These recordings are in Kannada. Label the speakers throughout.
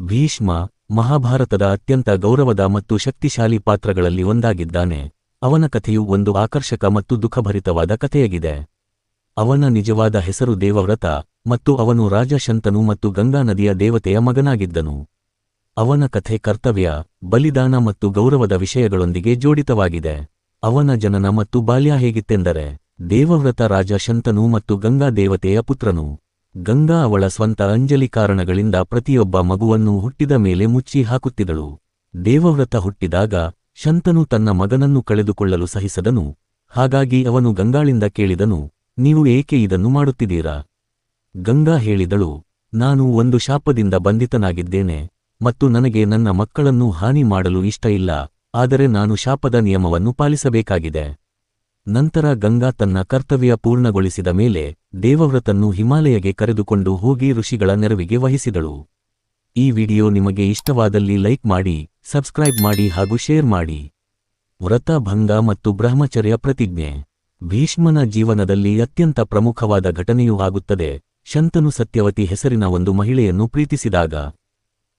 Speaker 1: ಭೀಷ್ಮ ಮಹಾಭಾರತದ ಅತ್ಯಂತ ಗೌರವದ ಮತ್ತು ಶಕ್ತಿಶಾಲಿ ಪಾತ್ರಗಳಲ್ಲಿ ಒಂದಾಗಿದ್ದಾನೆ. ಅವನ ಕಥೆಯು ಒಂದು ಆಕರ್ಷಕ ಮತ್ತು ದುಃಖಭರಿತವಾದ ಕಥೆಯಾಗಿದೆ. ಅವನ ನಿಜವಾದ ಹೆಸರು ದೇವವ್ರತ ಮತ್ತು ಅವನು ರಾಜ ಶಂತನು ಮತ್ತು ಗಂಗಾ ನದಿಯ ದೇವತೆಯ ಮಗನಾಗಿದ್ದನು. ಅವನ ಕಥೆ ಕರ್ತವ್ಯ, ಬಲಿದಾನ ಮತ್ತು ಗೌರವದ ವಿಷಯಗಳೊಂದಿಗೆ ಜೋಡಿತವಾಗಿದೆ. ಅವನ ಜನನ ಮತ್ತು ಬಾಲ್ಯ ಹೇಗಿತ್ತೆಂದರೆ, ದೇವವ್ರತ ರಾಜ ಶಂತನು ಮತ್ತು ಗಂಗಾ ದೇವತೆಯ ಪುತ್ರನು. ಗಂಗಾ ಅವಳ ಸ್ವಂತ ಅಂಜಲಿ ಕಾರಣಗಳಿಂದ ಪ್ರತಿಯೊಬ್ಬ ಮಗುವನ್ನೂ ಹುಟ್ಟಿದ ಮೇಲೆ ಮುಚ್ಚಿ ಹಾಕುತ್ತಿದ್ದಳು. ದೇವವ್ರತ ಹುಟ್ಟಿದಾಗ ಶಂತನು ತನ್ನ ಮಗನನ್ನು ಕಳೆದುಕೊಳ್ಳಲು ಸಹಿಸದನು. ಹಾಗಾಗಿ ಅವನು ಗಂಗಾಳಿಂದ ಕೇಳಿದನು, ನೀವು ಏಕೆ ಇದನ್ನು ಮಾಡುತ್ತಿದ್ದೀರಾ? ಗಂಗಾ ಹೇಳಿದಳು, ನಾನು ಒಂದು ಶಾಪದಿಂದ ಬಂಧಿತನಾಗಿದ್ದೇನೆ ಮತ್ತು ನನಗೆ ನನ್ನ ಮಕ್ಕಳನ್ನು ಹಾನಿ ಮಾಡಲು ಇಷ್ಟ ಇಲ್ಲ, ಆದರೆ ನಾನು ಶಾಪದ ನಿಯಮವನ್ನು ಪಾಲಿಸಬೇಕಾಗಿದೆ. ನಂತರ ಗಂಗಾ ತನ್ನ ಕರ್ತವ್ಯ ಪೂರ್ಣಗೊಳಿಸಿದ ಮೇಲೆ ದೇವವ್ರತನ್ನು ಹಿಮಾಲಯಗೆ ಕರೆದುಕೊಂಡು ಹೋಗಿ ಋಷಿಗಳ ನೆರವಿಗೆ ವಹಿಸಿದಳು. ಈ ವಿಡಿಯೋ ನಿಮಗೆ ಇಷ್ಟವಾದಲ್ಲಿ ಲೈಕ್ ಮಾಡಿ, ಸಬ್ಸ್ಕ್ರೈಬ್ ಮಾಡಿ ಹಾಗೂ ಶೇರ್ ಮಾಡಿ. ವ್ರತ ಭಂಗ ಮತ್ತು ಬ್ರಹ್ಮಚರ್ಯ ಪ್ರತಿಜ್ಞೆ. ಭೀಷ್ಮನ ಜೀವನದಲ್ಲಿ ಅತ್ಯಂತ ಪ್ರಮುಖವಾದ ಘಟನೆಯೂ ಆಗುತ್ತದೆ. ಶಂತನು ಸತ್ಯವತಿ ಹೆಸರಿನ ಒಂದು ಮಹಿಳೆಯನ್ನು ಪ್ರೀತಿಸಿದಾಗ,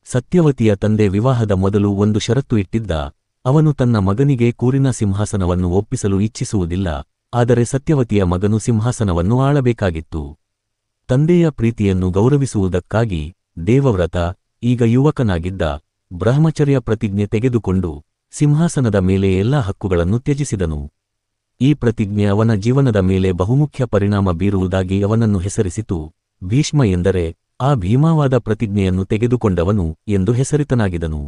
Speaker 1: ಸತ್ಯವತಿಯ ತಂದೆ ವಿವಾಹದ ಮೊದಲು ಒಂದು ಷರತ್ತು ಇಟ್ಟಿದ್ದ. ಅವನು ತನ್ನ ಮಗನಿಗೆ ಕೂರಿನ ಸಿಂಹಾಸನವನ್ನು ಒಪ್ಪಿಸಲು ಇಚ್ಛಿಸುವುದಿಲ್ಲ, ಆದರೆ ಸತ್ಯವತಿಯ ಮಗನು ಸಿಂಹಾಸನವನ್ನು ಆಳಬೇಕಾಗಿತ್ತು. ತಂದೆಯ ಪ್ರೀತಿಯನ್ನು ಗೌರವಿಸುವುದಕ್ಕಾಗಿ ದೇವವ್ರತ, ಈಗ ಯುವಕನಾಗಿದ್ದ, ಬ್ರಹ್ಮಚರ್ಯ ಪ್ರತಿಜ್ಞೆ ತೆಗೆದುಕೊಂಡು ಸಿಂಹಾಸನದ ಮೇಲೆ ಎಲ್ಲಾ ಹಕ್ಕುಗಳನ್ನು ತ್ಯಜಿಸಿದನು. ಈ ಪ್ರತಿಜ್ಞೆ ಅವನ ಜೀವನದ ಮೇಲೆ ಬಹುಮುಖ್ಯ ಪರಿಣಾಮ ಬೀರುವುದಾಗಿ ಅವನನ್ನು ಹೆಸರಿಸಿತು. ಭೀಷ್ಮ ಎಂದರೆ ಆ ಭೀಮಾವಾದ ಪ್ರತಿಜ್ಞೆಯನ್ನು ತೆಗೆದುಕೊಂಡವನು ಎಂದು ಹೆಸರಿತನಾಗಿದನು.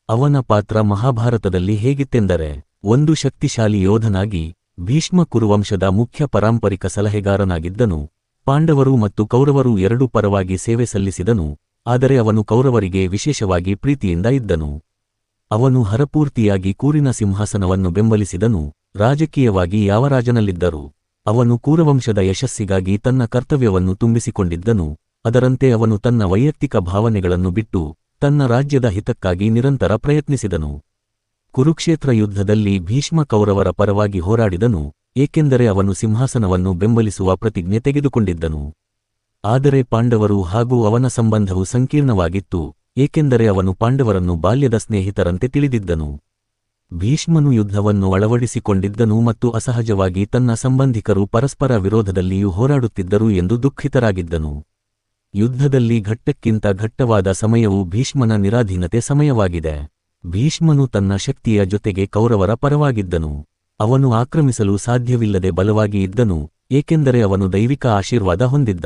Speaker 1: ಅವನ ಪಾತ್ರ ಮಹಾಭಾರತದಲ್ಲಿ ಹೇಗಿತ್ತೆಂದರೆ, ಒಂದು ಶಕ್ತಿಶಾಲಿ ಯೋಧನಾಗಿ ಭೀಷ್ಮ ಕುರುವಂಶದ ಮುಖ್ಯ ಪಾರಂಪರಿಕ ಸಲಹೆಗಾರನಾಗಿದ್ದನು. ಪಾಂಡವರು ಮತ್ತು ಕೌರವರು ಎರಡೂ ಪರವಾಗಿ ಸೇವೆ ಸಲ್ಲಿಸಿದನು, ಆದರೆ ಅವನು ಕೌರವರಿಗೆ ವಿಶೇಷವಾಗಿ ಪ್ರೀತಿಯಿಂದ ಇದ್ದನು. ಅವನು ಹರಪೂರ್ತಿಯಾಗಿ ಕೂರಿನ ಸಿಂಹಾಸನವನ್ನು ಬೆಂಬಲಿಸಿದನು. ರಾಜಕೀಯವಾಗಿ ಯಾವ ರಾಜನಲ್ಲಿದ್ದರೂ ಅವನು ಕೂರವಂಶದ ಯಶಸ್ಸಿಗಾಗಿ ತನ್ನ ಕರ್ತವ್ಯವನ್ನು ತುಂಬಿಸಿಕೊಂಡಿದ್ದನು. ಅದರಂತೆ ಅವನು ತನ್ನ ವೈಯಕ್ತಿಕ ಭಾವನೆಗಳನ್ನು ಬಿಟ್ಟು ತನ್ನ ರಾಜ್ಯದ ಹಿತಕ್ಕಾಗಿ ನಿರಂತರ ಪ್ರಯತ್ನಿಸಿದನು. ಕುರುಕ್ಷೇತ್ರ ಯುದ್ಧದಲ್ಲಿ ಭೀಷ್ಮ ಕೌರವರ ಪರವಾಗಿ ಹೋರಾಡಿದನು, ಏಕೆಂದರೆ ಅವನು ಸಿಂಹಾಸನವನ್ನು ಬೆಂಬಲಿಸುವ ಪ್ರತಿಜ್ಞೆ ತೆಗೆದುಕೊಂಡಿದ್ದನು. ಆದರೆ ಪಾಂಡವರು ಹಾಗೂ ಅವನ ಸಂಬಂಧವು ಸಂಕೀರ್ಣವಾಗಿತ್ತು, ಏಕೆಂದರೆ ಅವನು ಪಾಂಡವರನ್ನು ಬಾಲ್ಯದ ಸ್ನೇಹಿತರಂತೆ ತಿಳಿದಿದ್ದನು. ಭೀಷ್ಮನು ಯುದ್ಧವನ್ನು ಅಳವಡಿಸಿಕೊಂಡಿದ್ದನು ಮತ್ತು ಅಸಹಜವಾಗಿ ತನ್ನ ಸಂಬಂಧಿಕರು ಪರಸ್ಪರ ವಿರೋಧದಲ್ಲಿಯೂ ಹೋರಾಡುತ್ತಿದ್ದರು ಎಂದು ದುಃಖಿತರಾಗಿದ್ದನು. ಯುದ್ಧದಲ್ಲಿ ಘಟ್ಟಕ್ಕಿಂತ ಘಟ್ಟವಾದ ಸಮಯವು ಭೀಷ್ಮನ ನಿರಾಧೀನತೆ ಸಮಯವಾಗಿದೆ. ಭೀಷ್ಮನು ತನ್ನ ಶಕ್ತಿಯ ಜೊತೆಗೆ ಕೌರವರ ಪರವಾಗಿದ್ದನು. ಅವನು ಆಕ್ರಮಿಸಲು ಸಾಧ್ಯವಿಲ್ಲದೆ ಬಲವಾಗಿ ಇದ್ದನು, ಏಕೆಂದರೆ ಅವನು ದೈವಿಕ ಆಶೀರ್ವಾದ ಹೊಂದಿದ್ದ.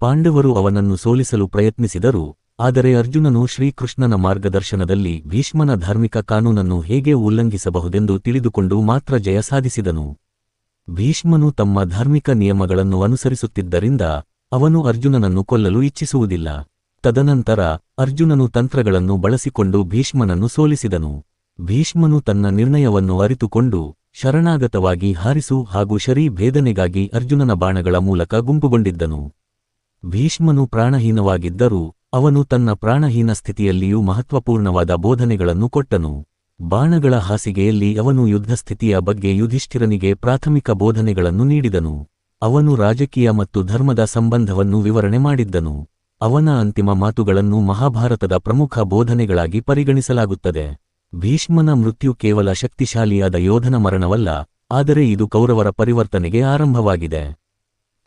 Speaker 1: ಪಾಂಡವರು ಅವನನ್ನು ಸೋಲಿಸಲು ಪ್ರಯತ್ನಿಸಿದರು, ಆದರೆ ಅರ್ಜುನನು ಶ್ರೀಕೃಷ್ಣನ ಮಾರ್ಗದರ್ಶನದಲ್ಲಿ ಭೀಷ್ಮನ ಧಾರ್ಮಿಕ ಕಾನೂನನ್ನು ಹೇಗೆ ಉಲ್ಲಂಘಿಸಬಹುದೆಂದು ತಿಳಿದುಕೊಂಡು ಮಾತ್ರ ಜಯ ಸಾಧಿಸಿದನು. ಭೀಷ್ಮನು ತಮ್ಮ ಧಾರ್ಮಿಕ ನಿಯಮಗಳನ್ನು ಅನುಸರಿಸುತ್ತಿದ್ದರಿಂದ ಅವನು ಅರ್ಜುನನನ್ನು ಕೊಲ್ಲಲು ಇಚ್ಛಿಸುವುದಿಲ್ಲ. ತದನಂತರ ಅರ್ಜುನನು ತಂತ್ರಗಳನ್ನು ಬಳಸಿಕೊಂಡು ಭೀಷ್ಮನನ್ನು ಸೋಲಿಸಿದನು. ಭೀಷ್ಮನು ತನ್ನ ನಿರ್ಣಯವನ್ನು ಅರಿತುಕೊಂಡು ಶರಣಾಗತವಾಗಿ ಹಾರಿಸು ಹಾಗೂ ಶರೀ ಭೇದನೆಗಾಗಿ ಅರ್ಜುನನ ಬಾಣಗಳ ಮೂಲಕ ಗುಂಪುಗೊಂಡಿದ್ದನು. ಭೀಷ್ಮನು ಪ್ರಾಣಹೀನವಾಗಿದ್ದರೂ ಅವನು ತನ್ನ ಪ್ರಾಣಹೀನ ಸ್ಥಿತಿಯಲ್ಲಿಯೂ ಮಹತ್ವಪೂರ್ಣವಾದ ಬೋಧನೆಗಳನ್ನು ಕೊಟ್ಟನು. ಬಾಣಗಳ ಹಾಸಿಗೆಯಲ್ಲಿ ಅವನು ಯುದ್ಧಸ್ಥಿತಿಯ ಬಗ್ಗೆ ಯುಧಿಷ್ಠಿರನಿಗೆ ಪ್ರಾಥಮಿಕ ಬೋಧನೆಗಳನ್ನು ನೀಡಿದನು. ಅವನು ರಾಜಕೀಯ ಮತ್ತು ಧರ್ಮದ ಸಂಬಂಧವನ್ನು ವಿವರಣೆ ಮಾಡಿದ್ದನು. ಅವನ ಅಂತಿಮ ಮಾತುಗಳನ್ನು ಮಹಾಭಾರತದ ಪ್ರಮುಖ ಬೋಧನೆಗಳಾಗಿ ಪರಿಗಣಿಸಲಾಗುತ್ತದೆ. ಭೀಷ್ಮನ ಮೃತ್ಯು ಕೇವಲ ಶಕ್ತಿಶಾಲಿಯಾದ ಯೋಧನ ಮರಣವಲ್ಲ, ಆದರೆ ಇದು ಕೌರವರ ಪರಿವರ್ತನೆಗೆ ಆರಂಭವಾಗಿದೆ.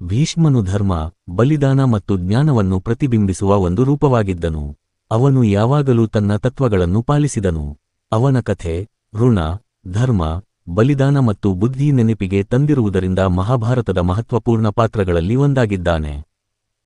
Speaker 1: ಭೀಷ್ಮನು ಧರ್ಮ, ಬಲಿದಾನ ಮತ್ತು ಜ್ಞಾನವನ್ನು ಪ್ರತಿಬಿಂಬಿಸುವ ಒಂದು ರೂಪವಾಗಿದ್ದನು. ಅವನು ಯಾವಾಗಲೂ ತನ್ನ ತತ್ವಗಳನ್ನು ಪಾಲಿಸಿದನು. ಅವನ ಕಥೆ ಋಣ, ಧರ್ಮ, ಬಲಿದಾನ ಮತ್ತು ಬುದ್ಧಿ ನೆನಪಿಗೆ ತಂದಿರುವುದರಿಂದ ಮಹಾಭಾರತದ ಮಹತ್ವಪೂರ್ಣ ಪಾತ್ರಗಳಲ್ಲಿ ಒಂದಾಗಿದ್ದಾನೆ.